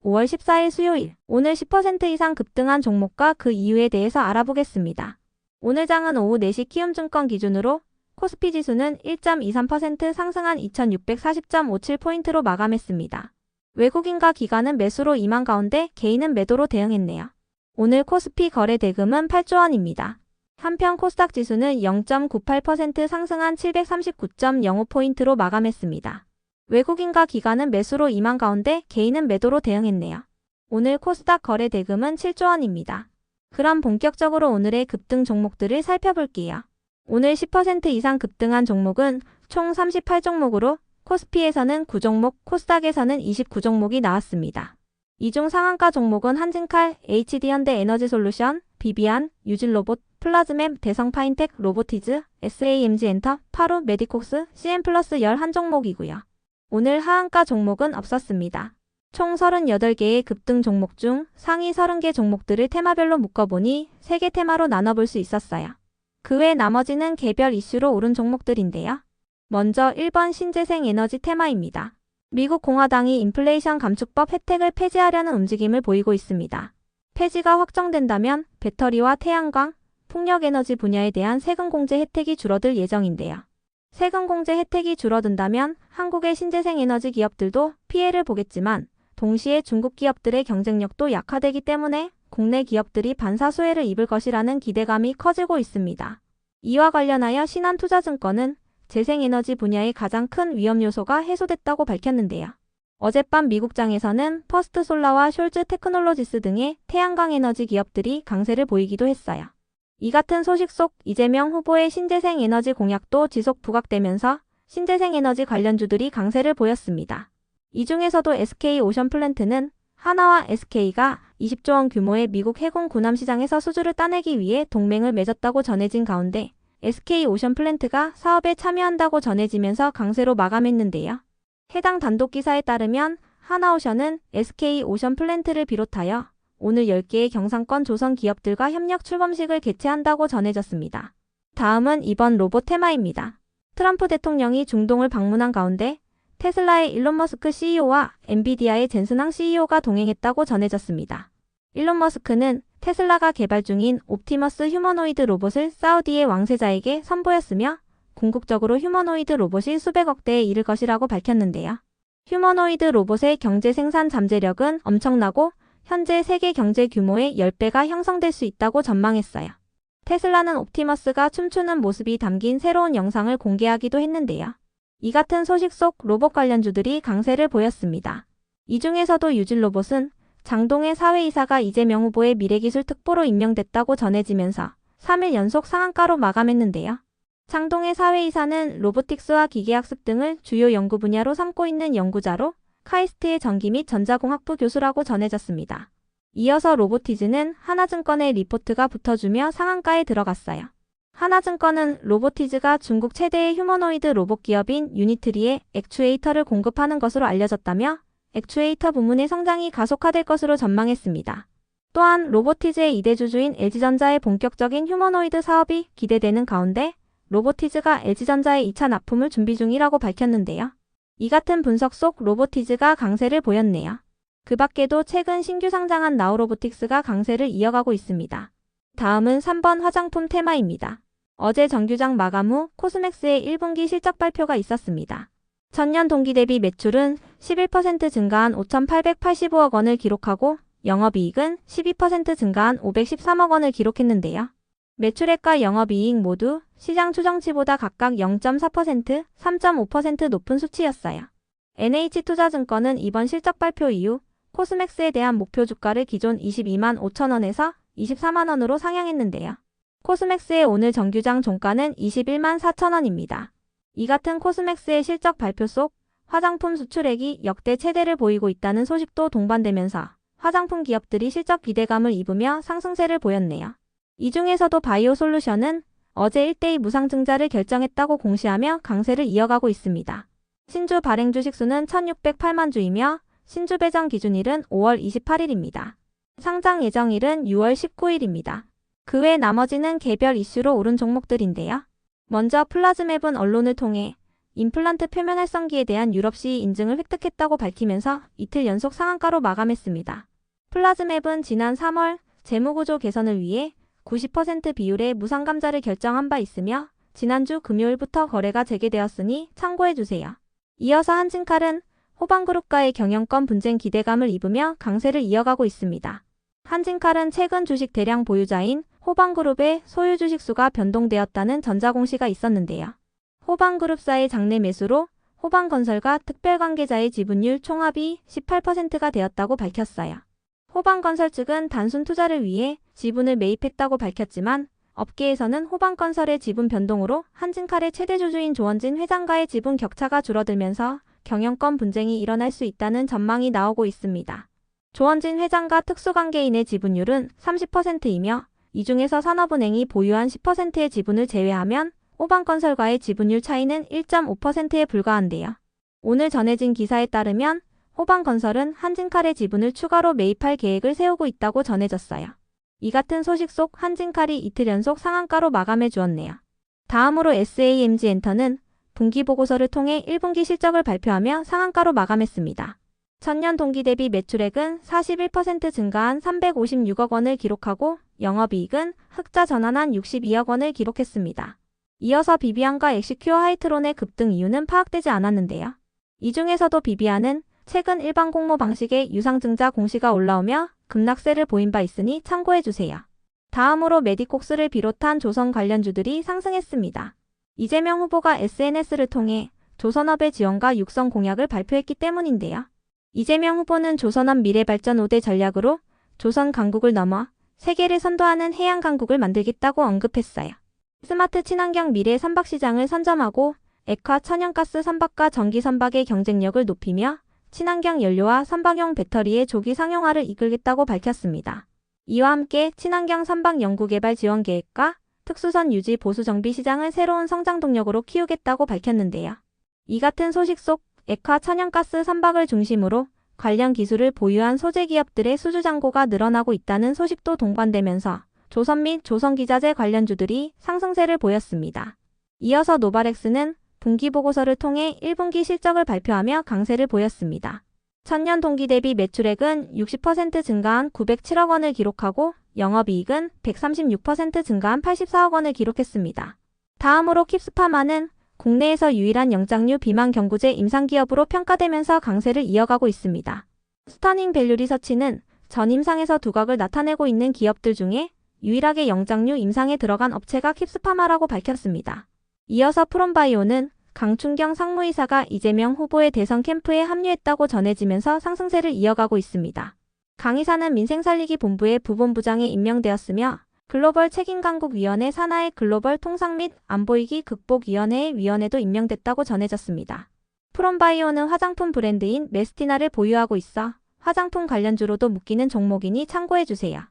5월 14일 수요일, 오늘 10% 이상 급등한 종목과 그 이유에 대해서 알아보겠습니다. 오늘 장은 오후 4시 키움증권 기준으로 코스피 지수는 1.23% 상승한 2640.57포인트로 마감했습니다. 외국인과 기관은 매수로 임한 가운데 개인은 매도로 대응했네요. 오늘 코스피 거래 대금은 8조 원입니다. 한편 코스닥 지수는 0.98% 상승한 739.05포인트로 마감했습니다. 외국인과 기관은 매수로 임한 가운데 개인은 매도로 대응했네요. 오늘 코스닥 거래 대금은 7조 원입니다. 그럼 본격적으로 오늘의 급등 종목들을 살펴볼게요. 오늘 10% 이상 급등한 종목은 총 38종목으로 코스피에서는 9종목, 코스닥에서는 29종목이 나왔습니다. 이 중 상한가 종목은 한진칼, HD현대에너지솔루션, 비비안, 유진로봇, 플라즈맵, 대성파인텍, 로보티즈, SAMG엔터, 파루, 메디콕스, CN플러스 11종목이고요. 오늘 하한가 종목은 없었습니다. 총 38개의 급등 종목 중 상위 30개 종목들을 테마별로 묶어보니 3개 테마로 나눠볼 수 있었어요. 그 외 나머지는 개별 이슈로 오른 종목들인데요. 먼저 1번 신재생에너지 테마입니다. 미국 공화당이 인플레이션 감축법 혜택을 폐지하려는 움직임을 보이고 있습니다. 폐지가 확정된다면 배터리와 태양광, 풍력에너지 분야에 대한 세금 공제 혜택이 줄어들 예정인데요. 세금 공제 혜택이 줄어든다면 한국의 신재생에너지 기업들도 피해를 보겠지만 동시에 중국 기업들의 경쟁력도 약화되기 때문에 국내 기업들이 반사수혜를 입을 것이라는 기대감이 커지고 있습니다. 이와 관련하여 신한투자증권은 재생에너지 분야의 가장 큰 위험 요소가 해소됐다고 밝혔는데요. 어젯밤 미국장에서는 퍼스트솔라와 숄즈 테크놀로지스 등의 태양광 에너지 기업들이 강세를 보이기도 했어요. 이 같은 소식 속 이재명 후보의 신재생에너지 공약도 지속 부각되면서 신재생에너지 관련주들이 강세를 보였습니다. 이 중에서도 SK오션플랜트는 하나와 SK가 20조 원 규모의 미국 해군 군함 시장에서 수주를 따내기 위해 동맹을 맺었다고 전해진 가운데 SK오션플랜트가 사업에 참여한다고 전해지면서 강세로 마감했는데요. 해당 단독 기사에 따르면 하나오션은 SK오션플랜트를 비롯하여 오늘 10개의 경상권 조선 기업들과 협력 출범식을 개최한다고 전해졌습니다. 다음은 이번 로봇 테마입니다. 트럼프 대통령이 중동을 방문한 가운데 테슬라의 일론 머스크 CEO와 엔비디아의 젠슨 항 CEO가 동행했다고 전해졌습니다. 일론 머스크는 테슬라가 개발 중인 옵티머스 휴머노이드 로봇을 사우디의 왕세자에게 선보였으며 궁극적으로 휴머노이드 로봇이 수백억 대에 이를 것이라고 밝혔는데요. 휴머노이드 로봇의 경제 생산 잠재력은 엄청나고 현재 세계 경제 규모의 10배가 형성될 수 있다고 전망했어요. 테슬라는 옵티머스가 춤추는 모습이 담긴 새로운 영상을 공개하기도 했는데요. 이 같은 소식 속 로봇 관련주들이 강세를 보였습니다. 이 중에서도 유진로봇은 장동의 사회이사가 이재명 후보의 미래기술 특보로 임명됐다고 전해지면서 3일 연속 상한가로 마감했는데요. 장동의 사회이사는 로보틱스와 기계학습 등을 주요 연구 분야로 삼고 있는 연구자로 카이스트의 전기 및 전자공학부 교수라고 전해졌습니다. 이어서 로보티즈는 하나증권의 리포트가 붙어주며 상한가에 들어갔어요. 하나증권은 로보티즈가 중국 최대의 휴머노이드 로봇 기업인 유니트리에 액추에이터를 공급하는 것으로 알려졌다며 액추에이터 부문의 성장이 가속화될 것으로 전망했습니다. 또한 로보티즈의 2대 주주인 LG전자의 본격적인 휴머노이드 사업이 기대되는 가운데 로보티즈가 LG전자의 2차 납품을 준비 중이라고 밝혔는데요. 이 같은 분석 속 로보티즈가 강세를 보였네요. 그 밖에도 최근 신규 상장한 나우로보틱스가 강세를 이어가고 있습니다. 다음은 3번 화장품 테마입니다. 어제 정규장 마감 후 코스맥스의 1분기 실적 발표가 있었습니다. 전년 동기 대비 매출은 11% 증가한 5,885억 원을 기록하고 영업이익은 12% 증가한 513억 원을 기록했는데요. 매출액과 영업이익 모두 시장 추정치보다 각각 0.4%, 3.5% 높은 수치였어요. NH투자증권은 이번 실적 발표 이후 코스맥스에 대한 목표 주가를 기존 22만 5천 원에서 24만 원으로 상향했는데요. 코스맥스의 오늘 정규장 종가는 21만 4천 원입니다. 이 같은 코스맥스의 실적 발표 속 화장품 수출액이 역대 최대를 보이고 있다는 소식도 동반되면서 화장품 기업들이 실적 기대감을 입으며 상승세를 보였네요. 이 중에서도 바이오솔루션은 어제 1대2 무상증자를 결정했다고 공시하며 강세를 이어가고 있습니다. 신주 발행 주식수는 1,608만 주이며 신주 배정 기준일은 5월 28일입니다. 상장 예정일은 6월 19일입니다. 그 외 나머지는 개별 이슈로 오른 종목들인데요. 먼저 플라즈맵은 언론을 통해 임플란트 표면 활성기에 대한 유럽 CE 인증을 획득했다고 밝히면서 이틀 연속 상한가로 마감했습니다. 플라즈맵은 지난 3월 재무구조 개선을 위해 90% 비율의 무상감자를 결정한 바 있으며 지난주 금요일부터 거래가 재개되었으니 참고해주세요. 이어서 한진칼은 호방그룹과의 경영권 분쟁 기대감을 입으며 강세를 이어가고 있습니다. 한진칼은 최근 주식 대량 보유자인 호방그룹의 소유 주식수가 변동되었다는 전자공시가 있었는데요. 호방그룹사의 장내 매수로 호방건설과 특별관계자의 지분율 총합이 18%가 되었다고 밝혔어요. 호방건설 측은 단순 투자를 위해 지분을 매입했다고 밝혔지만 업계에서는 호방건설의 지분 변동으로 한진칼의 최대 주주인 조원진 회장과의 지분 격차가 줄어들면서 경영권 분쟁이 일어날 수 있다는 전망이 나오고 있습니다. 조원진 회장과 특수관계인의 지분율은 30%이며 이 중에서 산업은행이 보유한 10%의 지분을 제외하면 호방건설과의 지분율 차이는 1.5%에 불과한데요. 오늘 전해진 기사에 따르면 호방건설은 한진칼의 지분을 추가로 매입할 계획을 세우고 있다고 전해졌어요. 이 같은 소식 속 한진칼이 이틀 연속 상한가로 마감해 주었네요. 다음으로 SAMG엔터는 분기보고서를 통해 1분기 실적을 발표하며 상한가로 마감했습니다. 전년 동기 대비 매출액은 41% 증가한 356억 원을 기록하고 영업이익은 흑자 전환한 62억 원을 기록했습니다. 이어서 비비안과 엑시큐어 하이트론의 급등 이유는 파악되지 않았는데요. 이 중에서도 비비안은 최근 일반 공모 방식의 유상증자 공시가 올라오며 급락세를 보인 바 있으니 참고해주세요. 다음으로 메디콕스를 비롯한 조선 관련주들이 상승했습니다. 이재명 후보가 SNS를 통해 조선업의 지원과 육성 공약을 발표했기 때문인데요. 이재명 후보는 조선업 미래발전 5대 전략으로 조선 강국을 넘어 세계를 선도하는 해양 강국을 만들겠다고 언급했어요. 스마트 친환경 미래 선박시장을 선점하고 액화 천연가스 선박과 전기 선박의 경쟁력을 높이며 친환경 연료와 선박용 배터리의 조기 상용화를 이끌겠다고 밝혔습니다. 이와 함께 친환경 선박 연구개발 지원 계획과 특수선 유지 보수 정비 시장을 새로운 성장 동력으로 키우겠다고 밝혔는데요. 이 같은 소식 속 액화 천연가스 선박을 중심으로 관련 기술을 보유한 소재 기업들의 수주 잔고가 늘어나고 있다는 소식도 동반되면서 조선 및 조선기자재 관련주들이 상승세를 보였습니다. 이어서 노바렉스는 분기보고서를 통해 1분기 실적을 발표하며 강세를 보였습니다. 전년 동기 대비 매출액은 60% 증가한 907억 원을 기록하고 영업이익은 136% 증가한 84억 원을 기록했습니다. 다음으로 킵스파마는 국내에서 유일한 영장류 비만 경구제 임상기업으로 평가되면서 강세를 이어가고 있습니다. 스터닝 밸류 리서치는 전임상에서 두각을 나타내고 있는 기업들 중에 유일하게 영장류 임상에 들어간 업체가 킵스파마라고 밝혔습니다. 이어서 프롬바이오는 강춘경 상무이사가 이재명 후보의 대선 캠프에 합류했다고 전해지면서 상승세를 이어가고 있습니다. 강 이사는 민생살리기 본부의 부본부장에 임명되었으며 글로벌 책임강국위원회 산하의 글로벌 통상 및 안보위기 극복위원회의 위원에도 임명됐다고 전해졌습니다. 프롬바이오는 화장품 브랜드인 메스티나를 보유하고 있어 화장품 관련주로도 묶이는 종목이니 참고해주세요.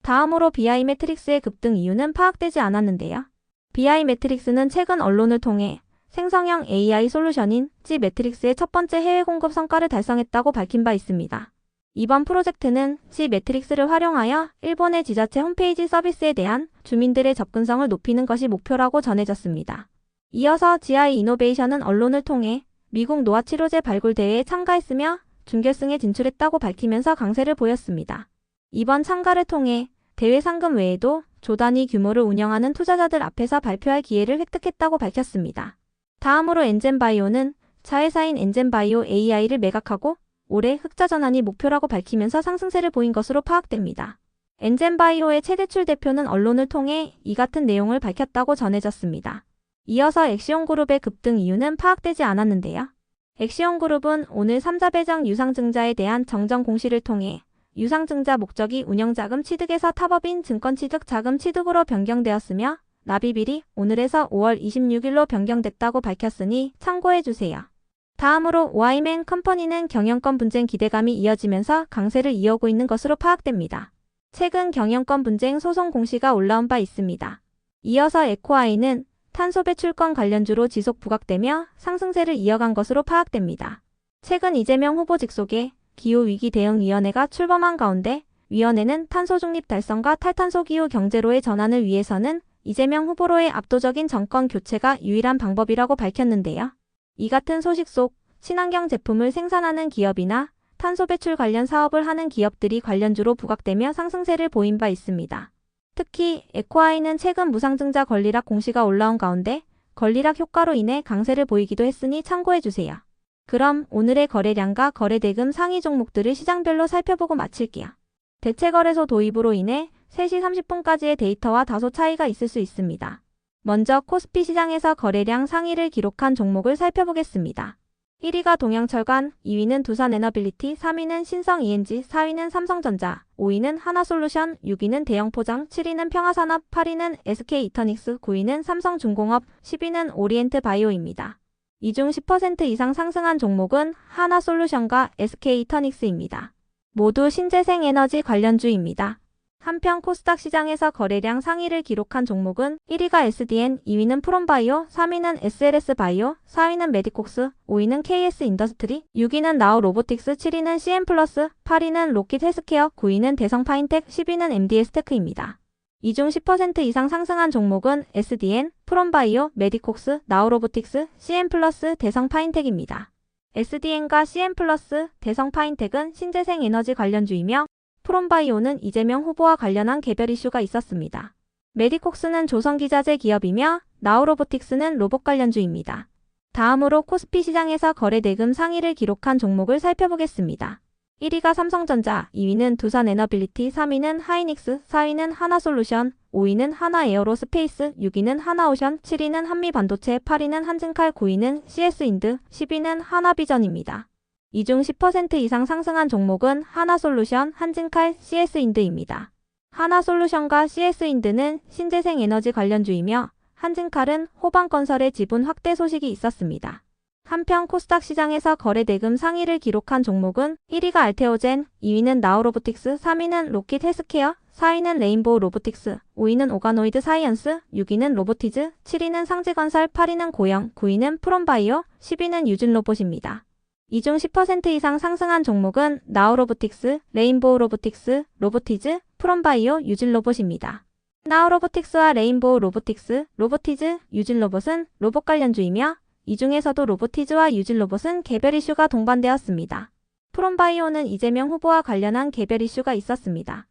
다음으로 BI매트릭스의 급등 이유는 파악되지 않았는데요. BI매트릭스는 최근 언론을 통해 생성형 AI 솔루션인 G매트릭스의 첫 번째 해외 공급 성과를 달성했다고 밝힌 바 있습니다. 이번 프로젝트는 G매트릭스를 활용하여 일본의 지자체 홈페이지 서비스에 대한 주민들의 접근성을 높이는 것이 목표라고 전해졌습니다. 이어서 GI 이노베이션은 언론을 통해 미국 노화치료제 발굴 대회에 참가했으며 준결승에 진출했다고 밝히면서 강세를 보였습니다. 이번 참가를 통해 대회 상금 외에도 조 단위 규모를 운영하는 투자자들 앞에서 발표할 기회를 획득했다고 밝혔습니다. 다음으로 엔젠바이오는 자회사인 엔젠바이오 AI를 매각하고 올해 흑자 전환이 목표라고 밝히면서 상승세를 보인 것으로 파악됩니다. 엔젠바이오의 최대출 대표는 언론을 통해 이 같은 내용을 밝혔다고 전해졌습니다. 이어서 엑시온그룹의 급등 이유는 파악되지 않았는데요. 엑시온그룹은 오늘 3자 배정 유상증자에 대한 정정 공시를 통해 유상증자 목적이 운영자금 취득에서 타법인 증권취득 자금 취득으로 변경되었으며 납입일이 오늘에서 5월 26일로 변경됐다고 밝혔으니 참고해주세요. 다음으로 오아이맨 컴퍼니는 경영권 분쟁 기대감이 이어지면서 강세를 이어오고 있는 것으로 파악됩니다. 최근 경영권 분쟁 소송 공시가 올라온 바 있습니다. 이어서 에코아이는 탄소 배출권 관련주로 지속 부각되며 상승세를 이어간 것으로 파악됩니다. 최근 이재명 후보 직속의 기후위기대응위원회가 출범한 가운데 위원회는 탄소 중립 달성과 탈탄소 기후 경제로의 전환을 위해서는 이재명 후보로의 압도적인 정권 교체가 유일한 방법이라고 밝혔는데요. 이 같은 소식 속 친환경 제품을 생산하는 기업이나 탄소 배출 관련 사업을 하는 기업들이 관련주로 부각되며 상승세를 보인 바 있습니다. 특히 에코아이는 최근 무상증자 권리락 공시가 올라온 가운데 권리락 효과로 인해 강세를 보이기도 했으니 참고해주세요. 그럼 오늘의 거래량과 거래대금 상위 종목들을 시장별로 살펴보고 마칠게요. 대체거래소 도입으로 인해 3시 30분까지의 데이터와 다소 차이가 있을 수 있습니다. 먼저 코스피 시장에서 거래량 상위를 기록한 종목을 살펴보겠습니다. 1위가 동양철관, 2위는 두산에너빌리티, 3위는 신성ENG, 4위는 삼성전자, 5위는 하나솔루션, 6위는 대영포장, 7위는 평화산업, 8위는 SK이터닉스, 9위는 삼성중공업, 10위는 오리엔트바이오입니다. 이 중 10% 이상 상승한 종목은 하나솔루션과 SK이터닉스입니다. 모두 신재생에너지 관련주입니다. 한편 코스닥 시장에서 거래량 상위를 기록한 종목은 1위가 SDN, 2위는 프롬바이오, 3위는 SLS바이오, 4위는 메디콕스, 5위는 KS인더스트리, 6위는 나우로보틱스, 7위는 CN플러스, 8위는 로킷헬스케어, 9위는 대성파인텍, 10위는 MDS테크입니다. 이 중 10% 이상 상승한 종목은 SDN, 프롬바이오, 메디콕스, 나우로보틱스, CN플러스, 대성파인텍입니다. SDN과 CN플러스, 대성파인텍은 신재생에너지 관련주이며 프롬바이오는 이재명 후보와 관련한 개별 이슈가 있었습니다. 메디콕스는 조선기자재 기업이며 나우로보틱스는 로봇 관련주입니다. 다음으로 코스피 시장에서 거래대금 상위를 기록한 종목을 살펴보겠습니다. 1위가 삼성전자, 2위는 두산에너빌리티, 3위는 하이닉스, 4위는 하나솔루션, 5위는 하나에어로스페이스, 6위는 하나오션, 7위는 한미반도체, 8위는 한진칼, 9위는 CS인드, 10위는 하나비전입니다. 이 중 10% 이상 상승한 종목은 하나솔루션, 한진칼, CS인드입니다. 하나솔루션과 CS인드는 신재생에너지 관련주이며 한진칼은 호방건설의 지분 확대 소식이 있었습니다. 한편 코스닥 시장에서 거래대금 상위를 기록한 종목은 1위가 알테오젠, 2위는 나우로보틱스, 3위는 로킷헬스케어, 4위는 레인보우 로보틱스, 5위는 오가노이드 사이언스, 6위는 로보티즈, 7위는 상지건설, 8위는 고영, 9위는 프롬바이오, 10위는 유진로봇입니다. 이 중 10% 이상 상승한 종목은 나우로보틱스, 레인보우 로보틱스, 로보티즈, 프롬바이오, 유진로봇입니다. 나우로보틱스와 레인보우 로보틱스, 로보티즈, 유진로봇은 로봇 관련주이며 이 중에서도 로보티즈와 유진로봇은 개별 이슈가 동반되었습니다. 프롬바이오는 이재명 후보와 관련한 개별 이슈가 있었습니다.